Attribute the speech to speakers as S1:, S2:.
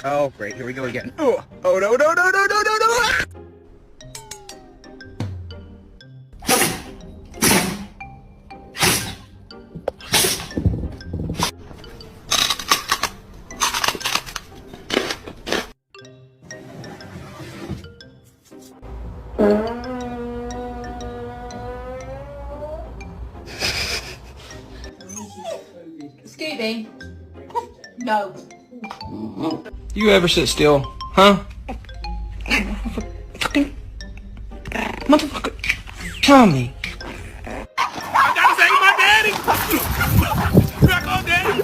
S1: Oh, great. Here we go again. Oh, oh no, no, no, no, no, no, no!
S2: Scooby? No.
S3: You ever sit still, huh? Motherfucker. Tommy.